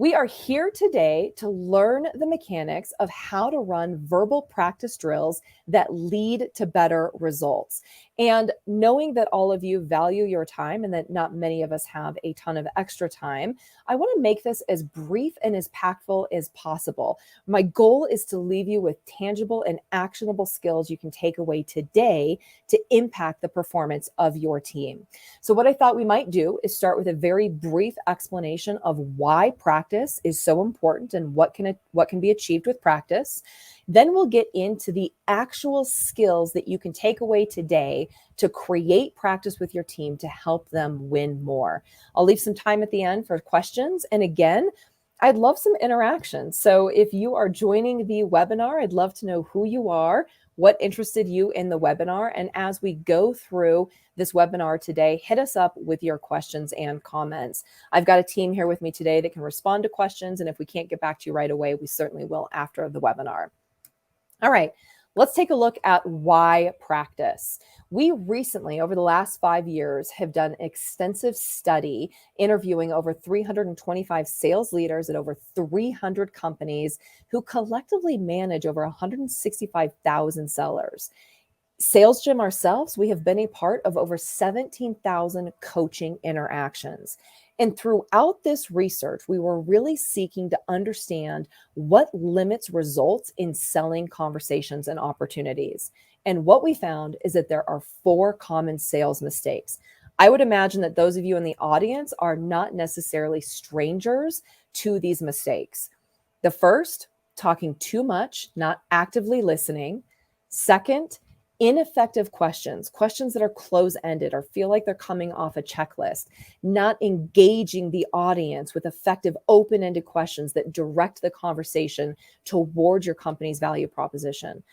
We are here today to learn the mechanics of how to run verbal practice drills that lead to better results. And knowing that all of you value your time and that not many of us have a ton of extra time, I want to make this as brief and as impactful as possible. My goal is to leave you with tangible and actionable skills you can take away today to impact the performance of your team. So what I thought we might do is start with a very brief explanation of why practice is so important and what can be achieved with practice. Then we'll get into the actual skills that you can take away today to create practice with your team to help them win more. I'll leave some time at the end for questions. And again, I'd love some interaction. So if you are joining the webinar, I'd love to know who you are, what interested you in the webinar. And as we go through this webinar today, hit us up with your questions and comments. I've got a team here with me today that can respond to questions. And if we can't get back to you right away, we certainly will after the webinar. All right, let's take a look at why practice. We recently, over the last 5 years, have done extensive study interviewing over 325 sales leaders at over 300 companies who collectively manage over 165,000 sellers. SalesGym ourselves, we have been a part of over 17,000 coaching interactions. And throughout this research, we were really seeking to understand what limits results in selling conversations and opportunities. And what we found is that there are 4 common sales mistakes. I would imagine that those of you in the audience are not necessarily strangers to these mistakes. The first, talking too much, not actively listening. Second, ineffective questions that are close-ended or feel like they're coming off a checklist, not engaging the audience with effective open-ended questions that direct the conversation toward your company's value proposition.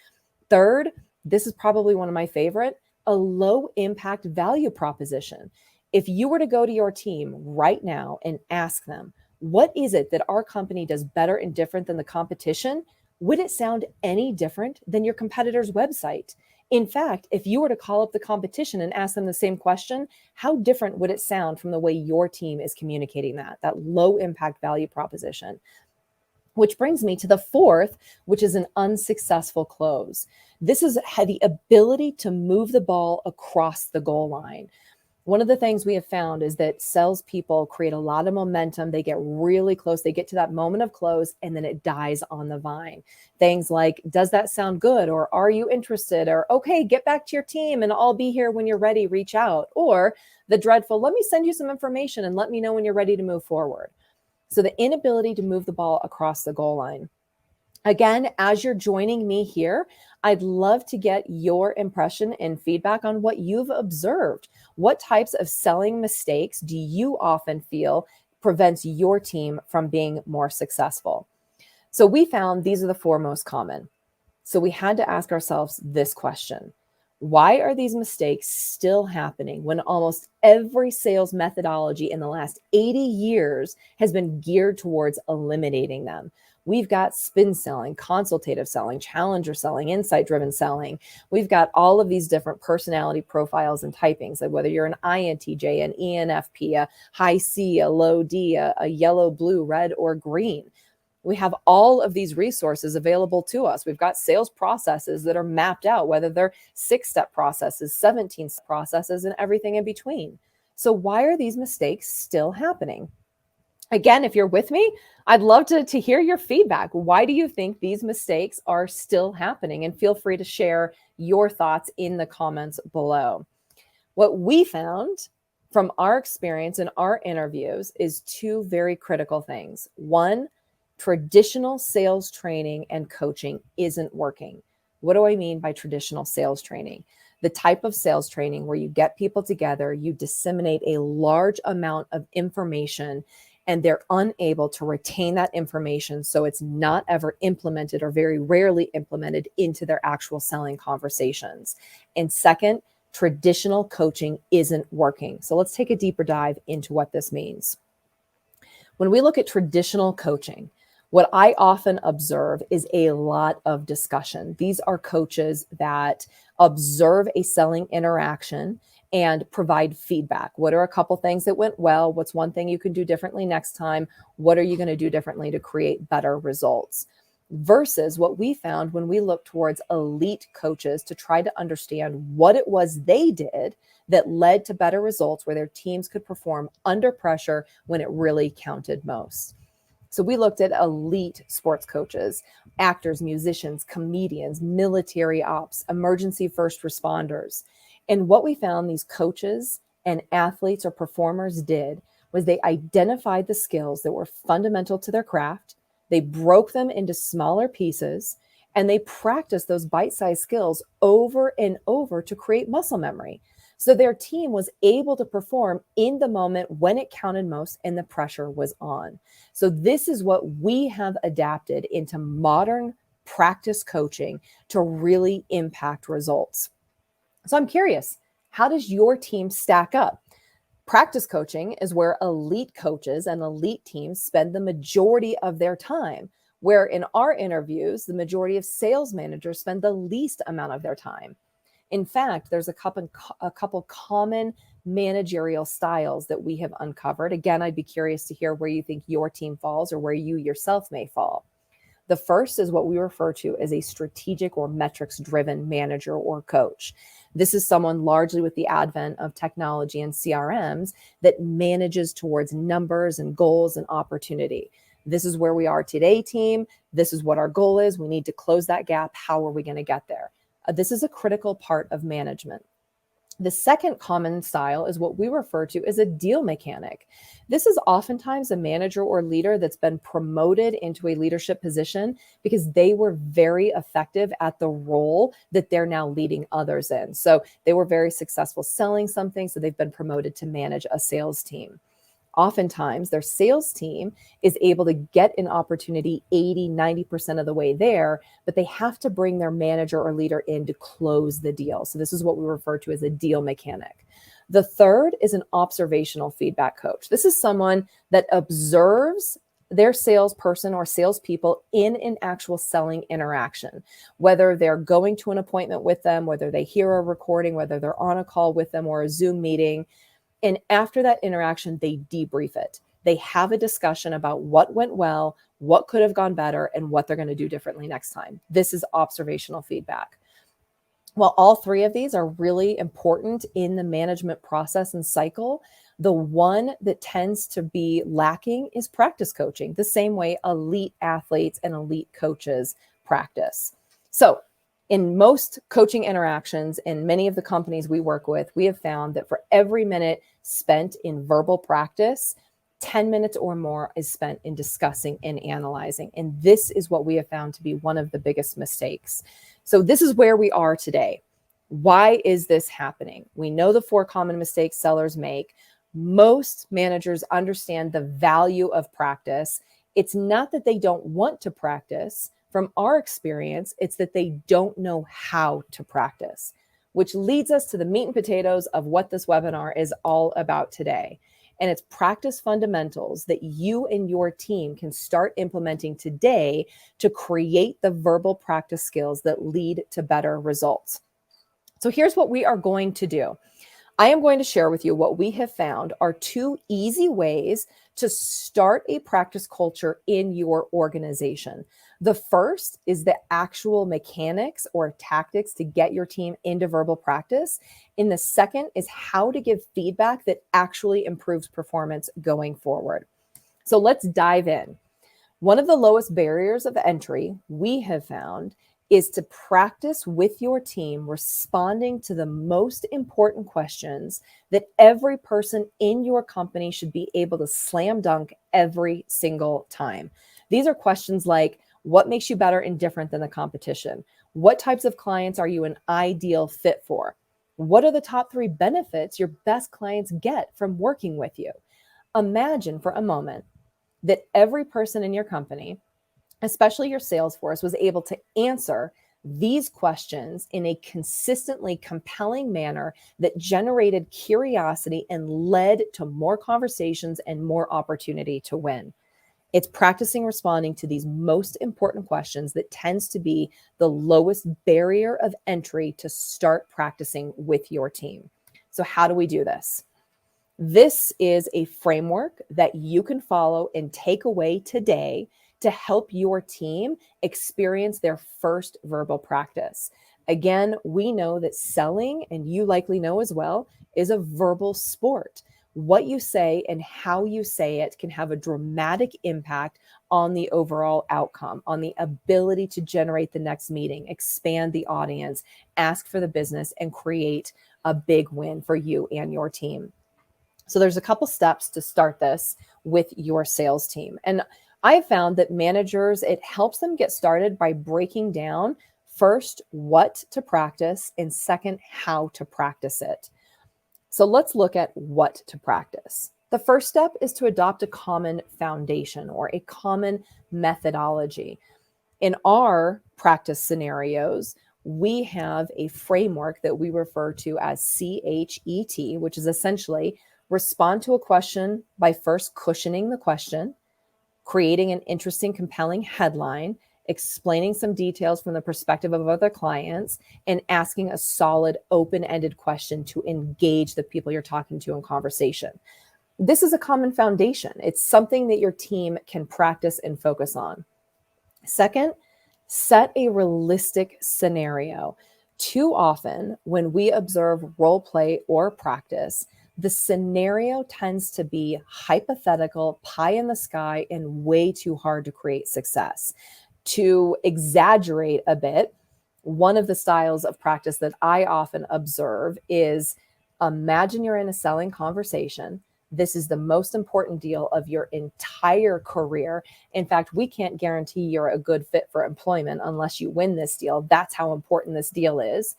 Third, this is probably one of my favorite, a low-impact value proposition. If you were to go to your team right now and ask them, what is it that our company does better and different than the competition? Would it sound any different than your competitor's website? In fact, if you were to call up the competition and ask them the same question, how different would it sound from the way your team is communicating that low impact value proposition? Which brings me to the fourth, which is an unsuccessful close. This is the ability to move the ball across the goal line. One of the things we have found is that salespeople create a lot of momentum. They get really close. They get to that moment of close, and then it dies on the vine. Things like, does that sound good? Or are you interested? Or, okay, get back to your team and I'll be here when you're ready, reach out. Or the dreadful, let me send you some information and let me know when you're ready to move forward. So the inability to move the ball across the goal line. Again, as you're joining me here, I'd love to get your impression and feedback on what you've observed. What types of selling mistakes do you often feel prevents your team from being more successful? So we found these are the 4 most common. So we had to ask ourselves this question. Why are these mistakes still happening when almost every sales methodology in the last 80 years has been geared towards eliminating them? We've got spin selling, consultative selling, challenger selling, insight-driven selling. We've got all of these different personality profiles and typings, like whether you're an INTJ, an ENFP, a high C, a low D, a yellow, blue, red, or green. We have all of these resources available to us. We've got sales processes that are mapped out, whether they're 6-step processes, 17-step processes, and everything in between. So why are these mistakes still happening? Again, if you're with me, I'd love to hear your feedback. Why do you think these mistakes are still happening? And feel free to share your thoughts in the comments below. What we found from our experience in our interviews is 2 very critical things. One, traditional sales training and coaching isn't working. What do I mean by traditional sales training? The type of sales training where you get people together, you disseminate a large amount of information, and they're unable to retain that information, so it's not ever implemented or very rarely implemented into their actual selling conversations. And second, traditional coaching isn't working. So let's take a deeper dive into what this means. When we look at traditional coaching, what I often observe is a lot of discussion. These are coaches that observe a selling interaction and provide feedback. What are a couple things that went well? What's one thing you can do differently next time? What are you going to do differently to create better results? Versus what we found when we looked towards elite coaches to try to understand what it was they did that led to better results where their teams could perform under pressure when it really counted most. So we looked at elite sports coaches, actors, musicians, comedians, military ops, emergency first responders. And what we found these coaches and athletes or performers did was they identified the skills that were fundamental to their craft. They broke them into smaller pieces and they practiced those bite-sized skills over and over to create muscle memory. So their team was able to perform in the moment when it counted most and the pressure was on. So this is what we have adapted into modern practice coaching to really impact results. So I'm curious, how does your team stack up? Practice coaching is where elite coaches and elite teams spend the majority of their time, where in our interviews, the majority of sales managers spend the least amount of their time. In fact, there's a couple common managerial styles that we have uncovered. Again, I'd be curious to hear where you think your team falls or where you yourself may fall. The first is what we refer to as a strategic or metrics-driven manager or coach. This is someone largely with the advent of technology and CRMs that manages towards numbers and goals and opportunity. This is where we are today, team. This is what our goal is. We need to close that gap. How are we going to get there? This is a critical part of management. The second common style is what we refer to as a deal mechanic. This is oftentimes a manager or leader that's been promoted into a leadership position because they were very effective at the role that they're now leading others in. So they were very successful selling something, so they've been promoted to manage a sales team. Oftentimes, their sales team is able to get an opportunity 80, 90% of the way there, but they have to bring their manager or leader in to close the deal. So this is what we refer to as a deal mechanic. The third is an observational feedback coach. This is someone that observes their salesperson or salespeople in an actual selling interaction, whether they're going to an appointment with them, whether they hear a recording, whether they're on a call with them or a Zoom meeting. And after that interaction, they debrief it. They have a discussion about what went well, what could have gone better, and what they're going to do differently next time. This is observational feedback. While all three of these are really important in the management process and cycle, the one that tends to be lacking is practice coaching, the same way elite athletes and elite coaches practice. So in most coaching interactions in many of the companies we work with, we have found that for every minute spent in verbal practice, 10 minutes or more is spent in discussing and analyzing. And this is what we have found to be one of the biggest mistakes. So this is where we are today. Why is this happening? We know the 4 common mistakes sellers make. Most managers understand the value of practice. It's not that they don't want to practice. From our experience, it's that they don't know how to practice, which leads us to the meat and potatoes of what this webinar is all about today. And it's practice fundamentals that you and your team can start implementing today to create the verbal practice skills that lead to better results. So here's what we are going to do. I am going to share with you what we have found are 2 easy ways to start a practice culture in your organization. The first is the actual mechanics or tactics to get your team into verbal practice. And the second is how to give feedback that actually improves performance going forward. So let's dive in. One of the lowest barriers of entry we have found is to practice with your team responding to the most important questions that every person in your company should be able to slam dunk every single time. These are questions like, what makes you better and different than the competition? What types of clients are you an ideal fit for? What are the top 3 benefits your best clients get from working with you? Imagine for a moment that every person in your company, especially your sales force, was able to answer these questions in a consistently compelling manner that generated curiosity and led to more conversations and more opportunity to win. It's practicing responding to these most important questions that tends to be the lowest barrier of entry to start practicing with your team. So how do we do this? This is a framework that you can follow and take away today to help your team experience their first verbal practice. Again, we know that selling, and you likely know as well, is a verbal sport. What you say and how you say it can have a dramatic impact on the overall outcome, on the ability to generate the next meeting, expand the audience, ask for the business, and create a big win for you and your team. So there's a couple steps to start this with your sales team. And I found that managers, it helps them get started by breaking down first what to practice and second how to practice it. So let's look at what to practice. The first step is to adopt a common foundation or a common methodology. In our practice scenarios, we have a framework that we refer to as CHET, which is essentially respond to a question by first cushioning the question, creating an interesting, compelling headline, explaining some details from the perspective of other clients, and asking a solid, open-ended question to engage the people you're talking to in conversation. This is a common foundation. It's something that your team can practice and focus on. Second, set a realistic scenario. Too often, when we observe role play or practice, the scenario tends to be hypothetical, pie in the sky, and way too hard to create success. To exaggerate a bit, one of the styles of practice that I often observe is imagine you're in a selling conversation. This is the most important deal of your entire career. In fact, we can't guarantee you're a good fit for employment unless you win this deal. That's how important this deal is.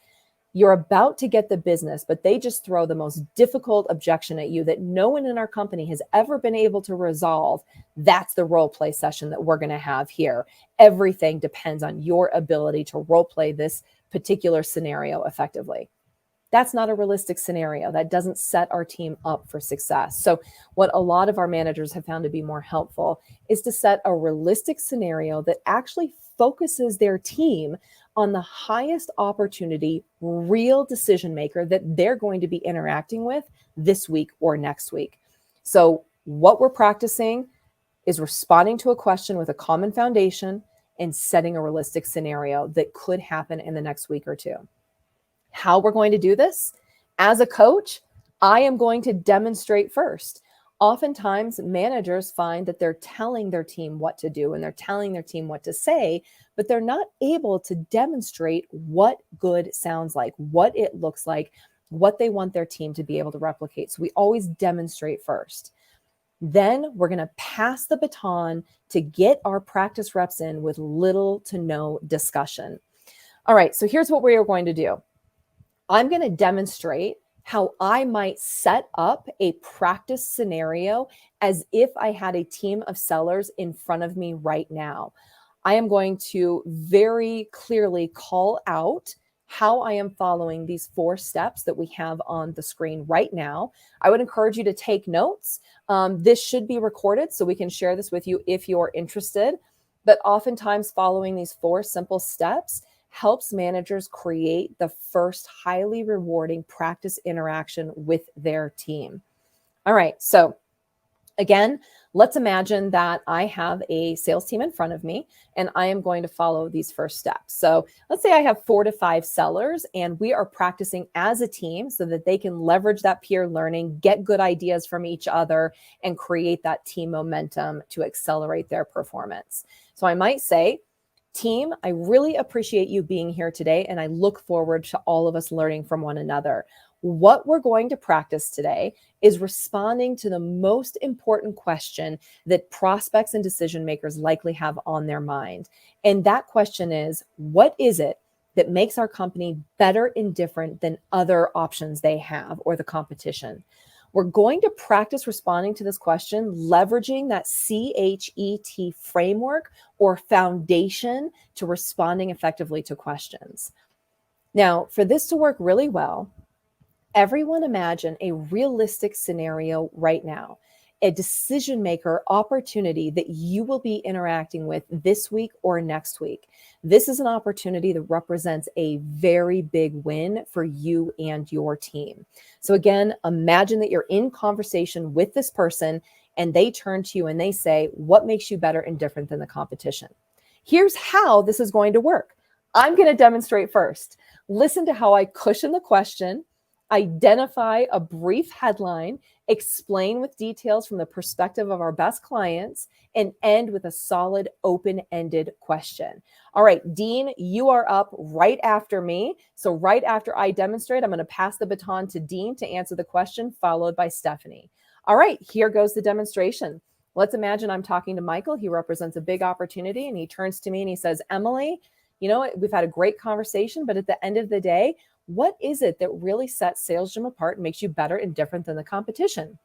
You're about to get the business, but they just throw the most difficult objection at you that no one in our company has ever been able to resolve. That's the role play session that we're going to have here. Everything depends on your ability to role play this particular scenario effectively. That's not a realistic scenario. That doesn't set our team up for success. So what a lot of our managers have found to be more helpful is to set a realistic scenario that actually focuses their team on the highest opportunity, real decision maker that they're going to be interacting with this week or next week. So what we're practicing is responding to a question with a common foundation and setting a realistic scenario that could happen in the next week or two. How we're going to do this? As a coach, I am going to demonstrate first. Oftentimes, managers find that they're telling their team what to do and they're telling their team what to say, but they're not able to demonstrate what good sounds like, what it looks like, what they want their team to be able to replicate. So we always demonstrate first. Then we're going to pass the baton to get our practice reps in with little to no discussion. All right, so here's what we are going to do. I'm going to demonstrate how I might set up a practice scenario as if I had a team of sellers in front of me right now. I am going to very clearly call out how I am following these 4 steps that we have on the screen right now. I would encourage you to take notes. This should be recorded so we can share this with you if you're interested. But oftentimes following these 4 simple steps helps managers create the first highly rewarding practice interaction with their team. All right, so again, let's imagine that I have a sales team in front of me and I am going to follow these first steps. So let's say I have 4 to 5 sellers and we are practicing as a team so that they can leverage that peer learning, get good ideas from each other, and create that team momentum to accelerate their performance. So I might say, team, I really appreciate you being here today, and I look forward to all of us learning from one another. What we're going to practice today is responding to the most important question that prospects and decision makers likely have on their mind. And that question is, what is it that makes our company better and different than other options they have or the competition? We're going to practice responding to this question, leveraging that CHET framework or foundation to responding effectively to questions. Now, for this to work really well, everyone imagine a realistic scenario right now. a decision maker opportunity that you will be interacting with this week or next week. This is an opportunity that represents a very big win for you and your team. So again, imagine that you're in conversation with this person and they turn to you and they say, what makes you better and different than the competition? Here's how this is going to work. I'm going to demonstrate first. Listen to how I cushion the question, identify a brief headline, explain with details from the perspective of our best clients, and end with a solid open-ended question. All right, Dean, you are up right after me. So right after I demonstrate, I'm going to pass the baton to Dean to answer the question, followed by Stephanie. All right, here goes the demonstration. Let's imagine I'm talking to Michael. He represents a big opportunity, and he turns to me and he says, Emily, you know, we've had a great conversation, but at the end of the day, what is it that really sets SalesGym apart and makes you better and different than the competition?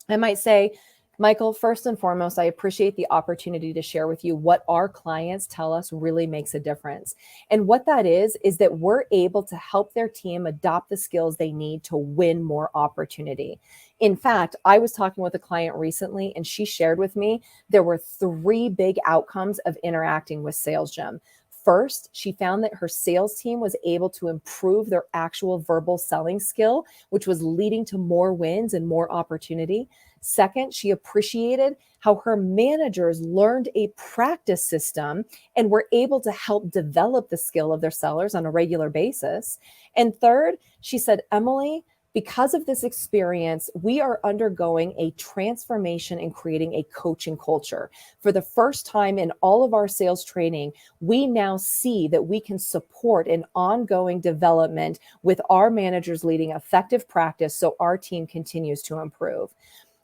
I might say, Michael, first and foremost, I appreciate the opportunity to share with you what our clients tell us really makes a difference. And what that is that we're able to help their team adopt the skills they need to win more opportunity. In fact, I was talking with a client recently and she shared with me there were 3 big outcomes of interacting with SalesGym. First, she found that her sales team was able to improve their actual verbal selling skill, which was leading to more wins and more opportunity. Second, she appreciated how her managers learned a practice system and were able to help develop the skill of their sellers on a regular basis. And third, she said, Emily, because of this experience, we are undergoing a transformation and creating a coaching culture. For the first time in all of our sales training, we now see that we can support an ongoing development with our managers leading effective practice so our team continues to improve.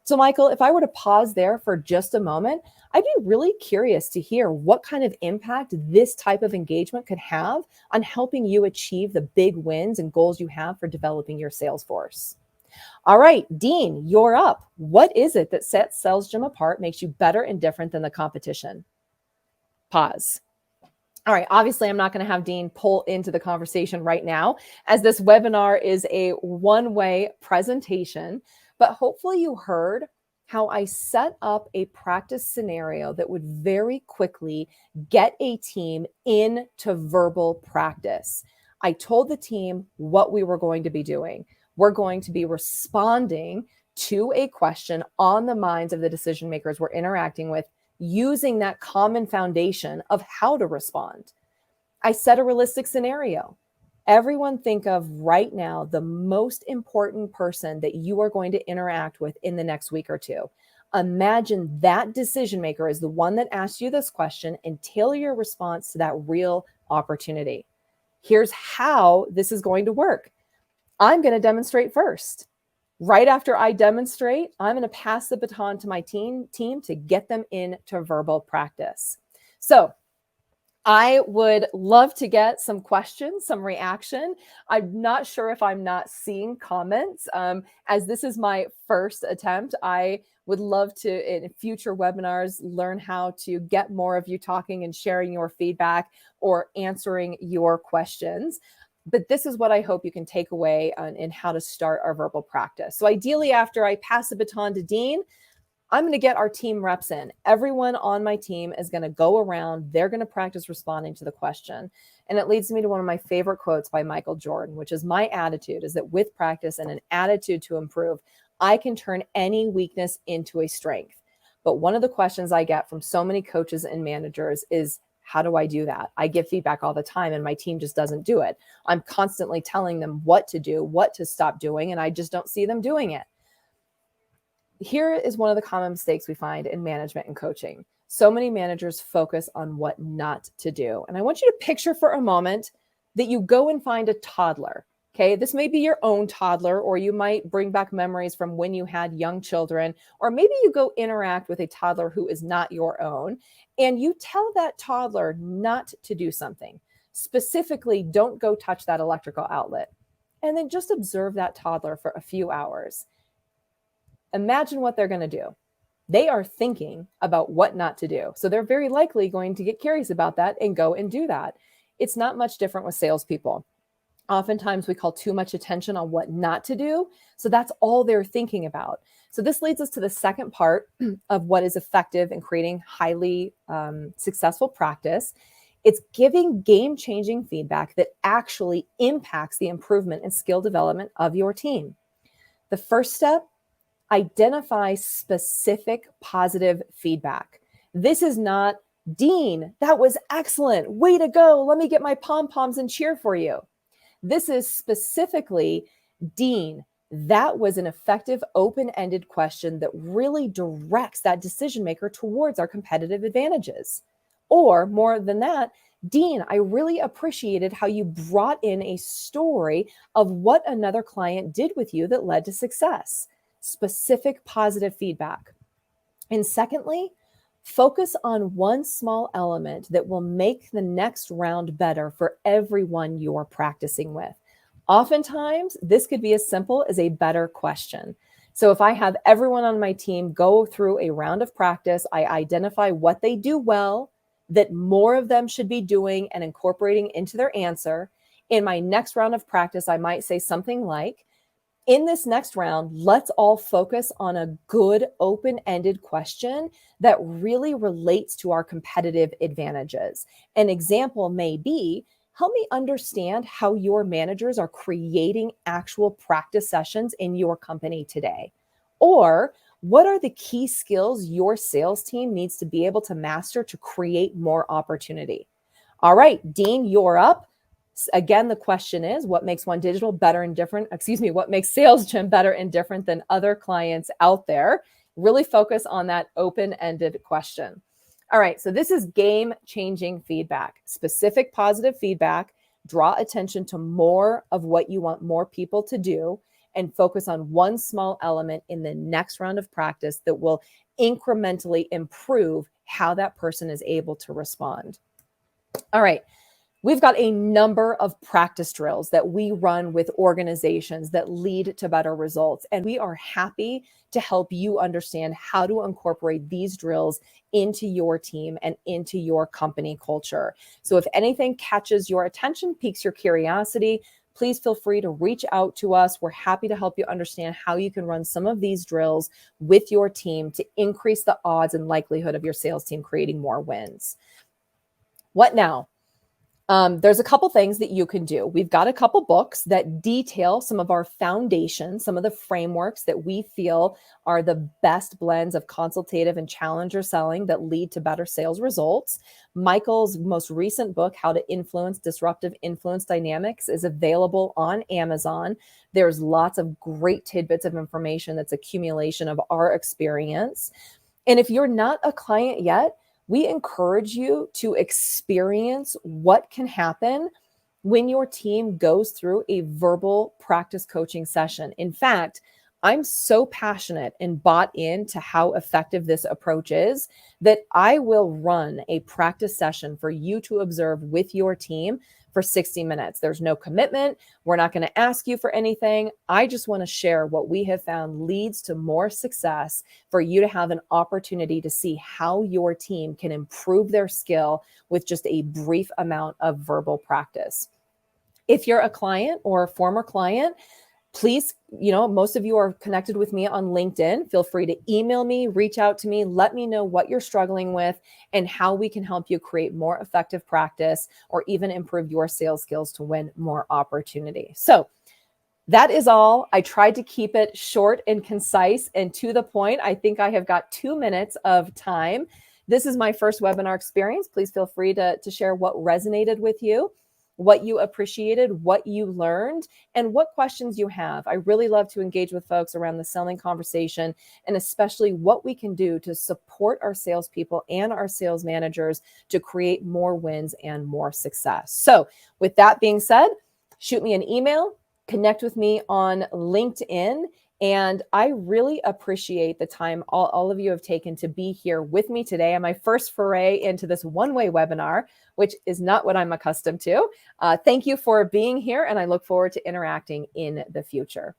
So, Michael, if I were to pause there for just a moment, I'd be really curious to hear what kind of impact this type of engagement could have on helping you achieve the big wins and goals you have for developing your sales force. All right, Dean, you're up. What is it that sets SalesGym apart, makes you better and different than the competition? Pause. All right, obviously, I'm not going to have Dean pull into the conversation right now, as this webinar is a one-way presentation, but hopefully you heard how I set up a practice scenario that would very quickly get a team into verbal practice. I told the team what we were going to be doing. We're going to be responding to a question on the minds of the decision makers we're interacting with, using that common foundation of how to respond. I set a realistic scenario. Everyone think of right now the most important person that you are going to interact with in the next week or two. Imagine that decision maker is the one that asked you this question and tailor your response to that real opportunity. Here's how this is going to work. I'm going to demonstrate first. Right after I demonstrate, I'm going to pass the baton to my team to get them into verbal practice. So I would love to get some questions, some reaction. I'm not sure if I'm not seeing comments. As this is my first attempt, I would love to, in future webinars, learn how to get more of you talking and sharing your feedback or answering your questions. But this is what I hope you can take away in how to start our verbal practice. So ideally, after I pass the baton to Dean, I'm going to get our team reps in. Everyone on my team is going to go around. They're going to practice responding to the question. And it leads me to one of my favorite quotes by Michael Jordan, which is, my attitude is that with practice and an attitude to improve, I can turn any weakness into a strength. But one of the questions I get from so many coaches and managers is, how do I do that? I give feedback all the time and my team just doesn't do it. I'm constantly telling them what to do, what to stop doing, and I just don't see them doing it. Here is one of the common mistakes we find in management and coaching. So many managers focus on what not to do. And I want you to picture for a moment that you go and find a toddler. Okay, this may be your own toddler, or you might bring back memories from when you had young children, or maybe you go interact with a toddler who is not your own, and you tell that toddler not to do something. Specifically, don't go touch that electrical outlet. And then just observe that toddler for a few hours. Imagine what they're going to do. They are thinking about what not to do. So they're very likely going to get curious about that and go and do that. It's not much different with salespeople. Oftentimes we call too much attention on what not to do. So that's all they're thinking about. So this leads us to the second part of what is effective in creating highly successful practice. It's giving game-changing feedback that actually impacts the improvement and skill development of your team. The first step, identify specific positive feedback. This is not, Dean, that was excellent. Way to go. Let me get my pom-poms and cheer for you. This is specifically, Dean, that was an effective open-ended question that really directs that decision maker towards our competitive advantages. Or more than that, Dean, I really appreciated how you brought in a story of what another client did with you that led to success. Specific positive feedback. And secondly, focus on one small element that will make the next round better for everyone you're practicing with. Oftentimes, this could be as simple as a better question. So if I have everyone on my team go through a round of practice, I identify what they do well, that more of them should be doing and incorporating into their answer. In my next round of practice, I might say something like, in this next round, let's all focus on a good open-ended question that really relates to our competitive advantages. An example may be, help me understand how your managers are creating actual practice sessions in your company today. Or what are the key skills your sales team needs to be able to master to create more opportunity? All right, Dean, you're up. Again, the question is, what makes One Digital better and different? What makes SalesGym better and different than other clients out there? Really focus on that open-ended question. All right, so this is game-changing feedback, specific positive feedback. Draw attention to more of what you want more people to do and focus on one small element in the next round of practice that will incrementally improve how that person is able to respond. All right. We've got a number of practice drills that we run with organizations that lead to better results. And we are happy to help you understand how to incorporate these drills into your team and into your company culture. So if anything catches your attention, piques your curiosity, please feel free to reach out to us. We're happy to help you understand how you can run some of these drills with your team to increase the odds and likelihood of your sales team creating more wins. What now? There's a couple things that you can do. We've got a couple books that detail some of our foundations, some of the frameworks that we feel are the best blends of consultative and challenger selling that lead to better sales results. Michael's most recent book, How to Influence Disruptive Influence Dynamics, is available on Amazon. There's lots of great tidbits of information that's accumulation of our experience. And if you're not a client yet, we encourage you to experience what can happen when your team goes through a verbal practice coaching session. In fact, I'm so passionate and bought into how effective this approach is that I will run a practice session for you to observe with your team for 60 minutes. There's no commitment. We're not going to ask you for anything. I just want to share what we have found leads to more success for you to have an opportunity to see how your team can improve their skill with just a brief amount of verbal practice. If you're a client or a former client, please, most of you are connected with me on LinkedIn. Feel free to email me, reach out to me, let me know what you're struggling with and how we can help you create more effective practice or even improve your sales skills to win more opportunity. So that is all. I tried to keep it short and concise and to the point. I think I have got 2 minutes of time. This is my first webinar experience. Please feel free to share what resonated with you, what you appreciated, what you learned, and what questions you have. I really love to engage with folks around the selling conversation and especially what we can do to support our salespeople and our sales managers to create more wins and more success. So with that being said, shoot me an email, connect with me on LinkedIn. And I really appreciate the time all of you have taken to be here with me today on my first foray into this one-way webinar, which is not what I'm accustomed to. Thank you for being here, and I look forward to interacting in the future.